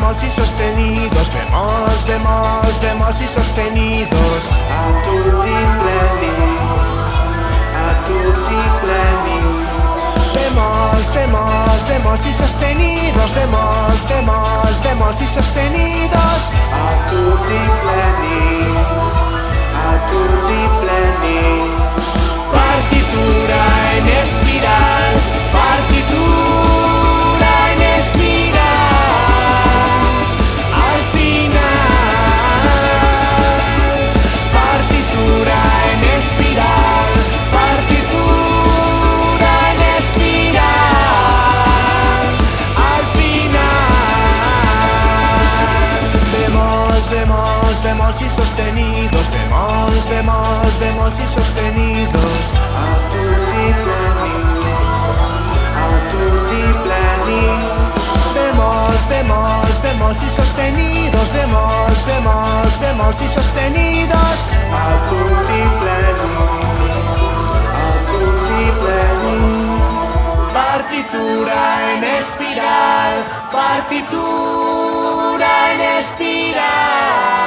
bemols y sostenidos, bemols, bemols, bemols y sostenidos. A tutti pleni, a tutti pleni. Bemols, bemols, bemols y sostenidos, bemols, bemols, bemols y sostenidos. A tutti pleni, a tutti pleni. Partitura en espiral, partitura en espiral. Al final, partitura en espiral, partitura en espiral. Al final, bemols, bemols, bemols y sostenidos, bemols, bemols, bemols y sostenidos. A tutti pleni, a tutti pleni. Bemols, bemols, bemols y sostenidos, bemols, bemols, bemols y sostenidos. A tutti pleni, a tutti pleni. Partitura en espiral, partitura en espiral.